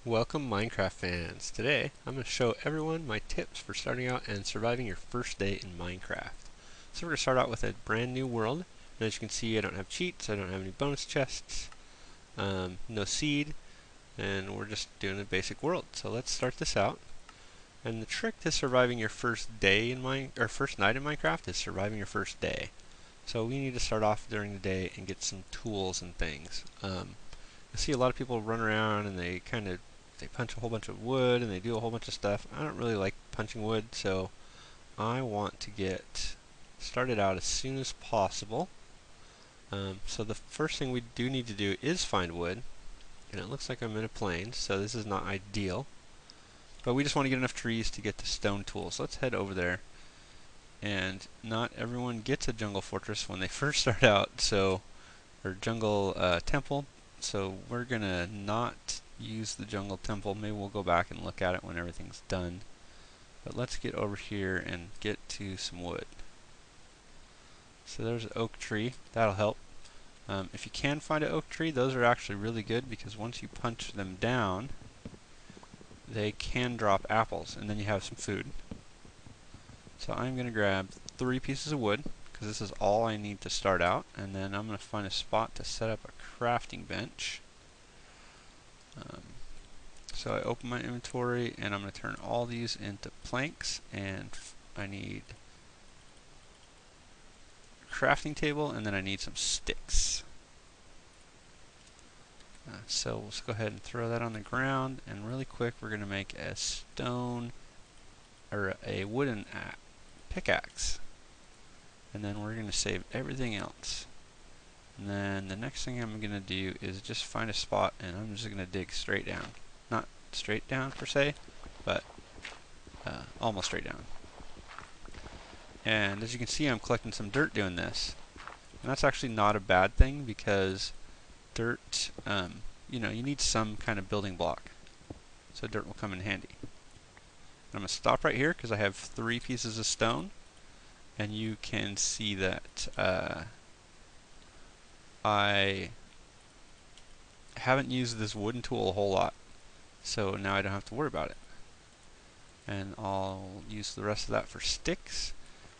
Welcome Minecraft fans. Today I'm going to show everyone my tips for starting out and surviving your first day in Minecraft. So we're going to start out with a brand new world. And as you can see, I don't have cheats, I don't have any bonus chests, no seed, and we're just doing a basic world. So let's start this out. And the trick to surviving your first day in first night in Minecraft is surviving your first day. So we need to start off during the day and get some tools and things. I see a lot of people run around and they punch a whole bunch of wood and they do a whole bunch of stuff. I don't really like punching wood, so I want to get started out as soon as possible. So the first thing we do need to do is find wood, and it looks like I'm in a plain, so this is not ideal. But we just want to get enough trees to get the stone tools. Let's head over there. And not everyone gets a jungle fortress when they first start out, or jungle temple. So we're gonna not use the jungle temple. Maybe we'll go back and look at it when everything's done. But let's get over here and get to some wood. So there's an oak tree. That'll help. If you can find an oak tree, those are actually really good because once you punch them down, they can drop apples, and then you have some food. So I'm going to grab 3 pieces of wood because this is all I need to start out, and then I'm going to find a spot to set up a crafting bench. So I open my inventory and I'm going to turn all these into planks, and I need a crafting table, and then I need some sticks. So let's go ahead and throw that on the ground, and really quick we're going to make a stone or a wooden pickaxe, and then we're going to save everything else. And then the next thing I'm going to do is just find a spot, and I'm just going to dig straight down. Not straight down per se, but almost straight down. And as you can see, I'm collecting some dirt doing this. And that's actually not a bad thing because dirt, you need some kind of building block. So dirt will come in handy. I'm going to stop right here because I have 3 pieces of stone. And you can see that I haven't used this wooden tool a whole lot. So now I don't have to worry about it. And I'll use the rest of that for sticks.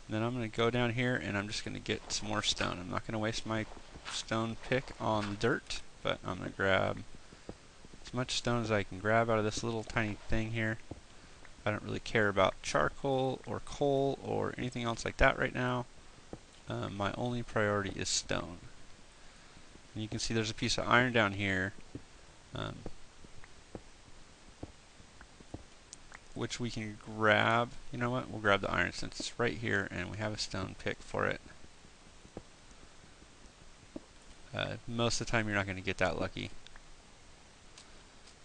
And then I'm going to go down here and I'm just going to get some more stone. I'm not going to waste my stone pick on dirt, but I'm going to grab as much stone as I can grab out of this little tiny thing here. I don't really care about charcoal or coal or anything else like that right now. My only priority is stone. And you can see there's a piece of iron down here, which we can grab. You know what? We'll grab the iron since it's right here and we have a stone pick for it. Most of the time you're not going to get that lucky.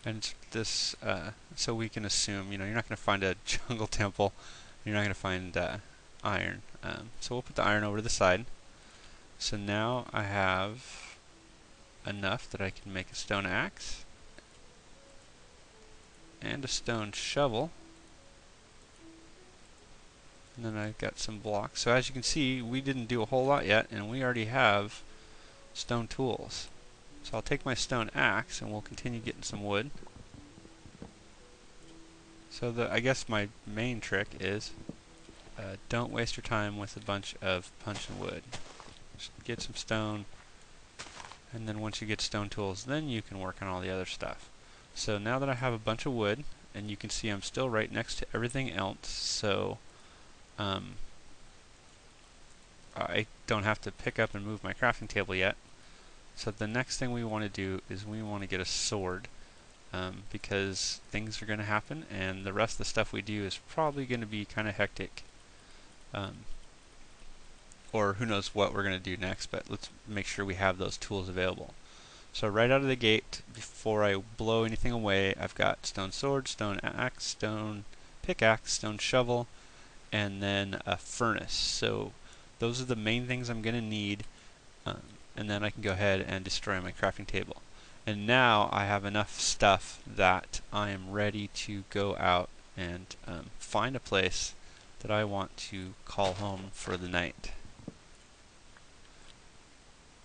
And this, so we can assume, you're not going to find a jungle temple. You're not going to find iron. So we'll put the iron over to the side. So now I have enough that I can make a stone axe and a stone shovel. And then I've got some blocks. So as you can see, we didn't do a whole lot yet, and we already have stone tools. So I'll take my stone axe and we'll continue getting some wood. So I guess my main trick is don't waste your time with a bunch of punching wood. Just get some stone, and then once you get stone tools, then you can work on all the other stuff. So now that I have a bunch of wood, and you can see I'm still right next to everything else, so I don't have to pick up and move my crafting table yet. So the next thing we want to do is we want to get a sword, because things are going to happen, and the rest of the stuff we do is probably going to be kind of hectic. Or who knows what we're going to do next, but let's make sure we have those tools available. So right out of the gate, before I blow anything away, I've got stone sword, stone axe, stone pickaxe, stone shovel, and then a furnace. So those are the main things I'm going to need, and then I can go ahead and destroy my crafting table. And now I have enough stuff that I am ready to go out and find a place that I want to call home for the night.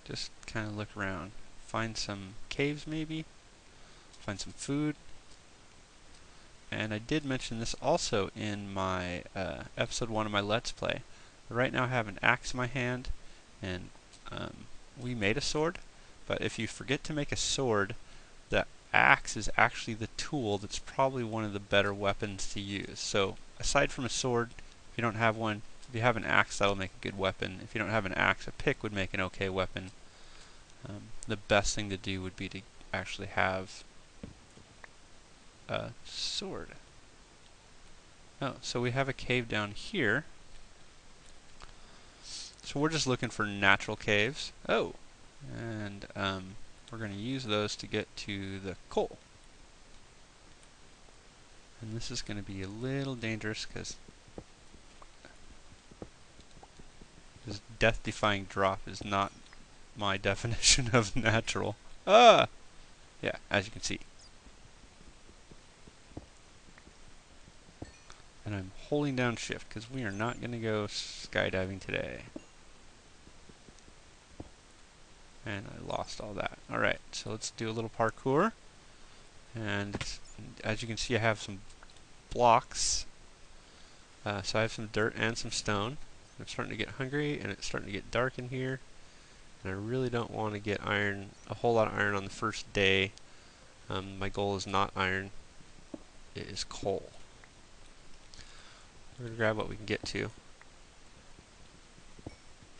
Just kind of look around. Find some caves maybe. Find some food. and I did mention this also in my episode 1 of my Let's Play. Right now I have an axe in my hand, and we made a sword, but if you forget to make a sword, the axe is actually the tool that's probably one of the better weapons to use. So aside from a sword, if you don't have one, if you have an axe, that'll make a good weapon. If you don't have an axe, a pick would make an okay weapon. The best thing to do would be to actually have a sword. Oh, so we have a cave down here. So we're just looking for natural caves. Oh, and we're going to use those to get to the coal. And this is going to be a little dangerous because this death-defying drop is not my definition of natural. Ah! Yeah, as you can see. And I'm holding down shift because we are not going to go skydiving today. And I lost all that. Alright, so let's do a little parkour. And as you can see, I have some blocks. So I have some dirt and some stone. I'm starting to get hungry, and it's starting to get dark in here. And I really don't want to get iron, a whole lot of iron on the first day. My goal is not iron, it is coal. We're going to grab what we can get to.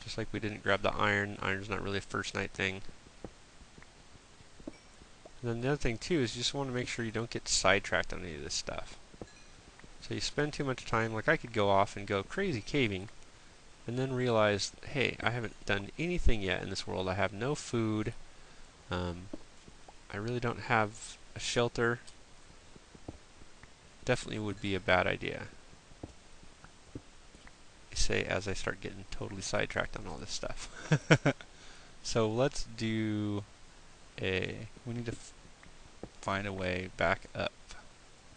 Just like we didn't grab the iron, iron's not really a first night thing. And then the other thing too is you just want to make sure you don't get sidetracked on any of this stuff. So you spend too much time, like I could go off and go crazy caving, and then realize, hey, I haven't done anything yet in this world. I have no food. I really don't have a shelter. Definitely would be a bad idea. I say as I start getting totally sidetracked on all this stuff. So let's do we need to find a way back up.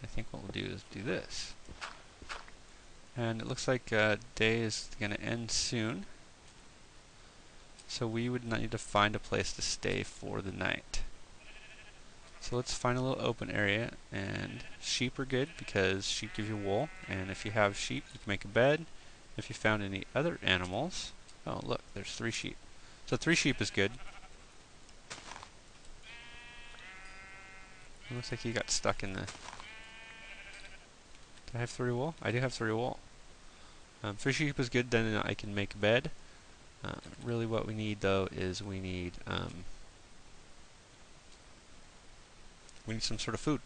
I think what we'll do is do this. And it looks like day is going to end soon. So we would need to find a place to stay for the night. So let's find a little open area, and sheep are good because sheep give you wool, and if you have sheep you can make a bed. If you found any other animals, oh look, there's 3 sheep. So 3 sheep is good. It looks like he got stuck in the... Do I have 3 wool? I do have 3 wool. 3 sheep is good, then I can make a bed. Really what we need though is we need some sort of food.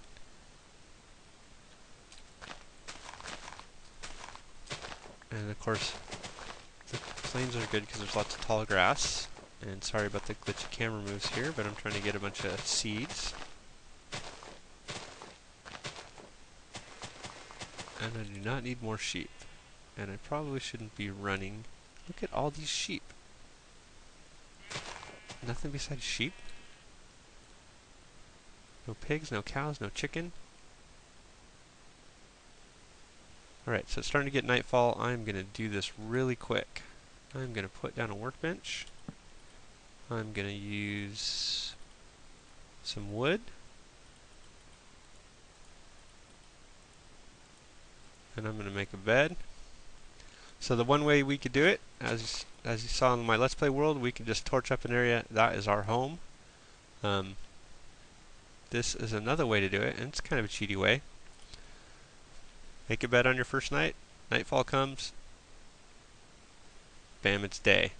And of course the plains are good because there's lots of tall grass. And sorry about the glitchy camera moves here, but I'm trying to get a bunch of seeds. And I do not need more sheep. And I probably shouldn't be running. Look at all these sheep. Nothing besides sheep? No pigs, no cows, no chicken? Alright, so it's starting to get nightfall. I'm going to do this really quick. I'm going to put down a workbench. I'm going to use some wood. And I'm going to make a bed. So the one way we could do it, as you saw in my Let's Play world, we can just torch up an area. That is our home. This is another way to do it, and it's kind of a cheaty way. Make a bed on your first night. Nightfall comes. Bam, it's day.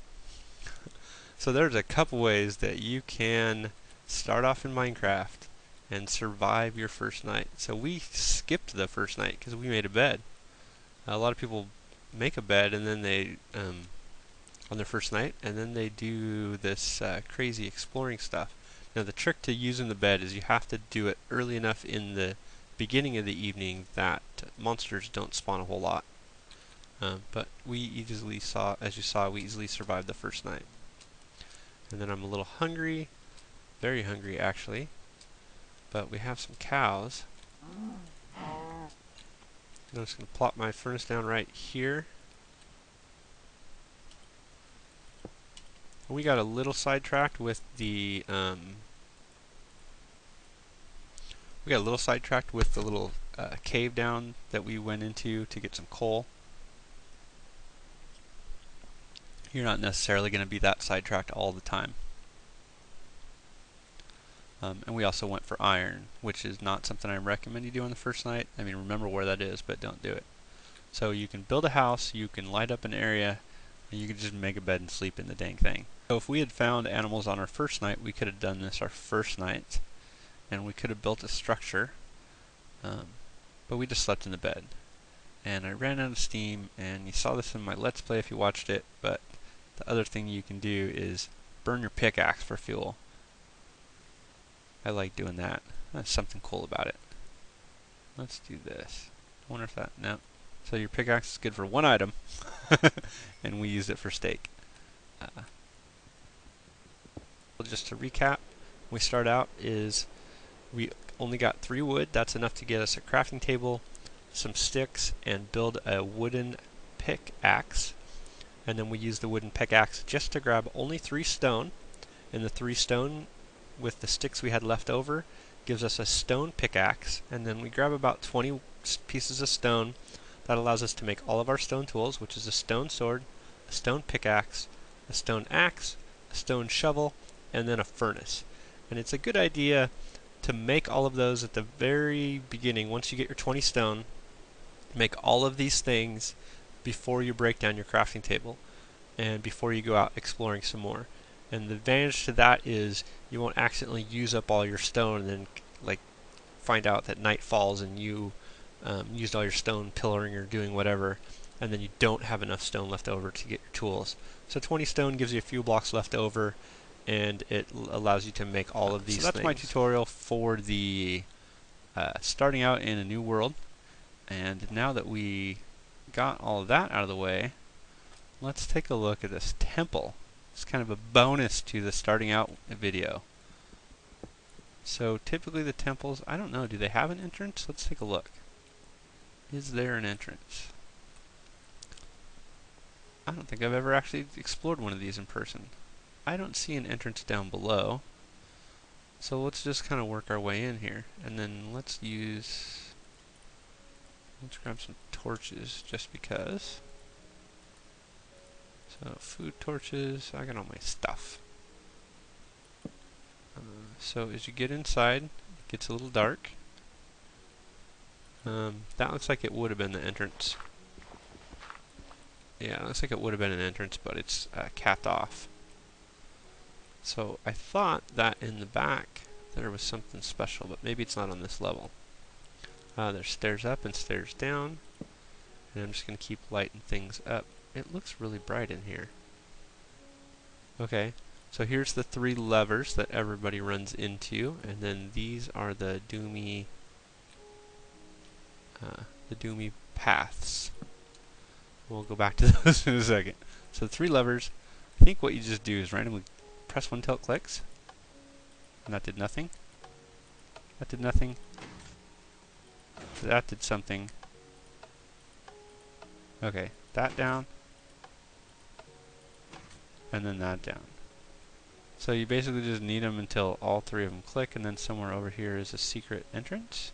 So there's a couple ways that you can start off in Minecraft and survive your first night. So we skipped the first night because we made a bed. A lot of people make a bed and then they on their first night, and then they do this crazy exploring stuff. Now the trick to using the bed is you have to do it early enough in the beginning of the evening that monsters don't spawn a whole lot. But we easily saw, as you saw, we easily survived the first night. And then I'm a little hungry, very hungry actually, but we have some cows. I'm just going to plop my furnace down right here. We got a little sidetracked with the little cave down that we went into to get some coal. You're not necessarily going to be that sidetracked all the time. And we also went for iron, which is not something I recommend you do on the first night. I mean, remember where that is, but don't do it. So you can build a house, you can light up an area, and you can just make a bed and sleep in the dang thing. So if we had found animals on our first night, we could have done this our first night, and we could have built a structure, but we just slept in the bed. And I ran out of steam, and you saw this in my Let's Play if you watched it, but the other thing you can do is burn your pickaxe for fuel. I like doing that. That's something cool about it. Let's do this. I wonder if that, no. So your pickaxe is good for one item, and we used it for steak. Just to recap, we start out is we only got 3 wood. That's enough to get us a crafting table, some sticks, and build a wooden pickaxe. And then we use the wooden pickaxe just to grab only 3 stone, and the 3 stone with the sticks we had left over gives us a stone pickaxe, and then we grab about 20 pieces of stone. That allows us to make all of our stone tools, which is a stone sword, a stone pickaxe, a stone axe, a stone shovel, and then a furnace. And it's a good idea to make all of those at the very beginning. Once you get your 20 stone, make all of these things before you break down your crafting table and before you go out exploring some more. And the advantage to that is you won't accidentally use up all your stone and then like find out that night falls and you used all your stone pillaring or doing whatever, and then you don't have enough stone left over to get your tools. So 20 stone gives you a few blocks left over, and it allows you to make all of these things. So that's my tutorial for the starting out in a new world. And now that we got all of that out of the way, let's take a look at this temple. It's kind of a bonus to the starting out video. So typically the temples, I don't know, do they have an entrance? Let's take a look. Is there an entrance? I don't think I've ever actually explored one of these in person. I don't see an entrance down below. So let's just kind of work our way in here. And then let's grab some torches just because. So food torches, I got all my stuff. So as you get inside, it gets a little dark. That looks like it would have been the entrance. Yeah, it looks like it would have been an entrance, but it's capped off. So I thought that in the back there was something special, but maybe it's not on this level. There's stairs up and stairs down, and I'm just going to keep lighting things up. It looks really bright in here. Okay, so here's the 3 levers that everybody runs into, and then these are the doomy paths. We'll go back to those in a second. So the 3 levers, I think what you just do is randomly press one till it clicks, and that did nothing. That did nothing. That did something. Okay, that down, and then that down. So you basically just need them until all 3 of them click, and then somewhere over here is a secret entrance.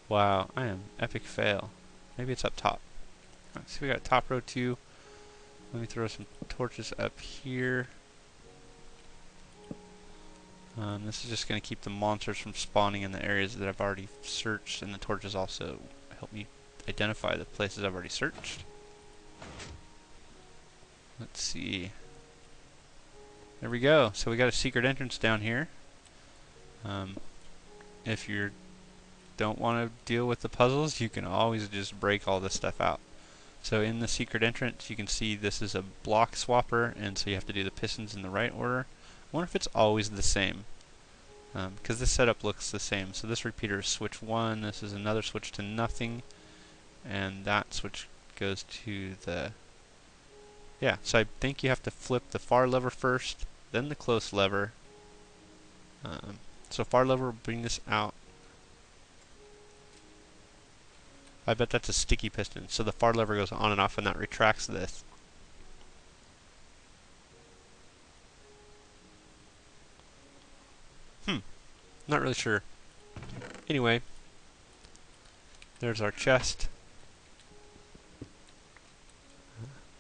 Wow, I am epic fail. Maybe it's up top. Alright, so we got top row 2. Let me throw some torches up here. This is just going to keep the monsters from spawning in the areas that I've already searched, and the torches also help me identify the places I've already searched. Let's see. There we go. So we got a secret entrance down here. If you don't want to deal with the puzzles, you can always just break all this stuff out. So in the secret entrance, you can see this is a block swapper, and so you have to do the pistons in the right order. I wonder if it's always the same, because this setup looks the same. So this repeater is switch 1, this is another switch to nothing, and that switch goes to the... Yeah, so I think you have to flip the far lever first, then the close lever. So far lever will bring this out. I bet that's a sticky piston. So the far lever goes on and off, and that retracts this. Not really sure. Anyway, There's our chest.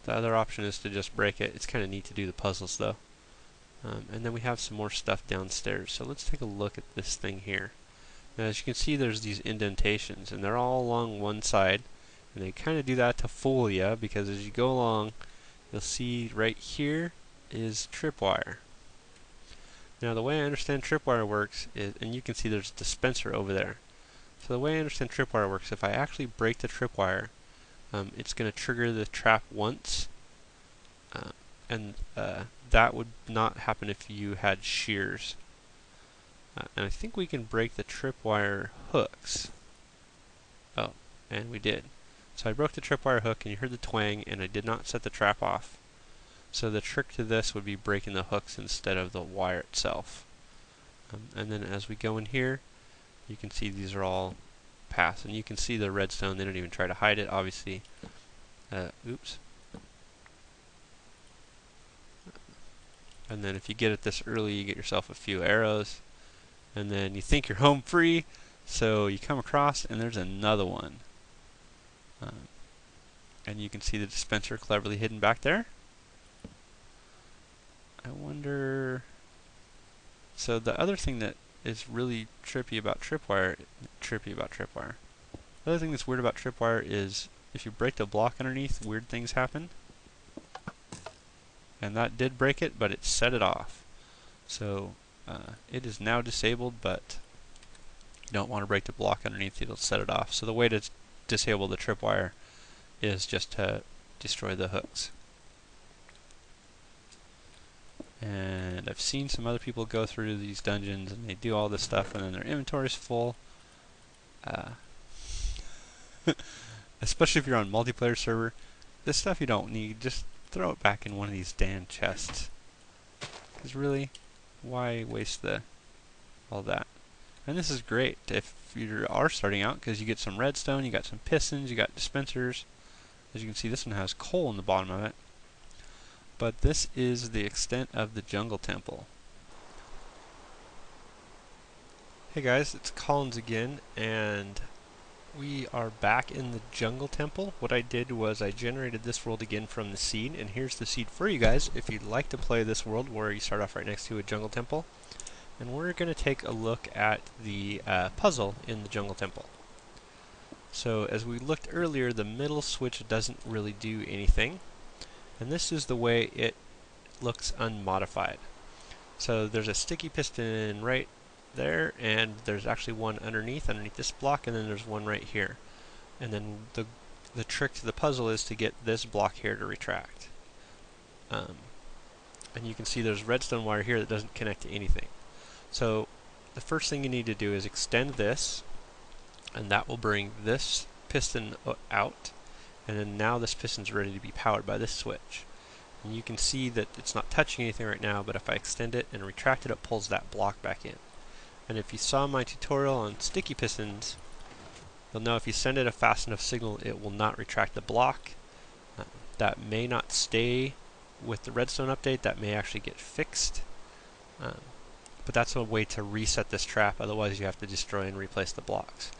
The other option is to just break it. It's kind of neat to do the puzzles though. And then we have some more stuff downstairs. So let's take a look at this thing here. Now, as you can see, there's these indentations, and they're all along one side. And they kind of do that to fool you, because as you go along, you'll see right here is tripwire. Now, the way I understand tripwire works is, and you can see there's a dispenser over there. So the way I understand tripwire works, if I actually break the tripwire, it's going to trigger the trap once, and that would not happen if you had shears. And I think we can break the tripwire hooks. Oh, and we did. So I broke the tripwire hook, and you heard the twang, and I did not set the trap off. So the trick to this would be breaking the hooks instead of the wire itself. And then as we go in here, you can see these are all paths, and you can see the redstone. They don't even try to hide it, obviously. Oops. And then if you get it this early, you get yourself a few arrows. And then you think you're home free, so you come across, and there's another one. And you can see the dispenser cleverly hidden back there. I wonder... So the other thing that is really trippy about tripwire... The other thing that's weird about tripwire is if you break the block underneath, weird things happen. And that did break it, but it set it off. So it is now disabled, but you don't want to break the block underneath, it'll set it off. So the way to disable the tripwire is just to destroy the hooks. And I've seen some other people go through these dungeons and they do all this stuff and then their inventory's full. Especially if you're on multiplayer server, this stuff you don't need, just throw it back in one of these damn chests. Because really, why waste all that? And this is great if you are starting out, because you get some redstone, you got some pistons, you got dispensers. As you can see, this one has coal in the bottom of it. But this is the extent of the jungle temple. Hey guys, it's Collins again, and we are back in the jungle temple. What I did was I generated this world again from the seed, and here's the seed for you guys if you'd like to play this world where you start off right next to a jungle temple. And we're going to take a look at the puzzle in the jungle temple. So as we looked earlier, the middle switch doesn't really do anything. And this is the way it looks unmodified. So there's a sticky piston right there, and there's actually one underneath this block, and then there's one right here. And then the trick to the puzzle is to get this block here to retract. And you can see there's redstone wire here that doesn't connect to anything. So the first thing you need to do is extend this, and that will bring this piston out, and then now this piston's ready to be powered by this switch. And you can see that it's not touching anything right now, but if I extend it and retract it, it pulls that block back in. And if you saw my tutorial on sticky pistons, you'll know if you send it a fast enough signal, it will not retract the block. That may not stay with the redstone update, that may actually get fixed. But that's a way to reset this trap, otherwise you have to destroy and replace the blocks.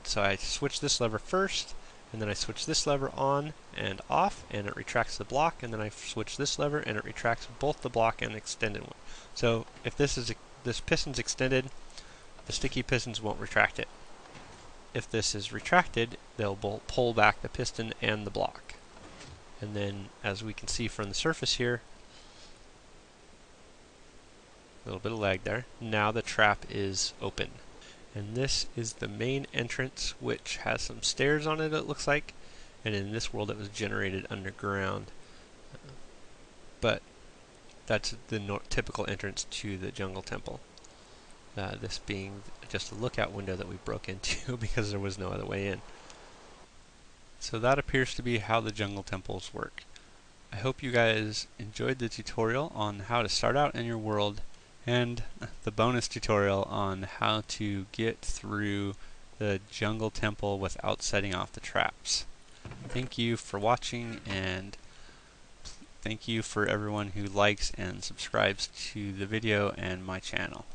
So I switch this lever first, and then I switch this lever on and off, and it retracts the block, and then I switch this lever, and it retracts both the block and the extended one. So if this piston's extended, the sticky pistons won't retract it. If this is retracted, they'll pull back the piston and the block. And then, as we can see from the surface here, a little bit of lag there. Now the trap is open. And this is the main entrance, which has some stairs on it, it looks like. And in this world it was generated underground. But that's the typical entrance to the jungle temple. This being just a lookout window that we broke into because there was no other way in. So that appears to be how the jungle temples work. I hope you guys enjoyed the tutorial on how to start out in your world, and the bonus tutorial on how to get through the jungle temple without setting off the traps. Thank you for watching, and thank you for everyone who likes and subscribes to the video and my channel.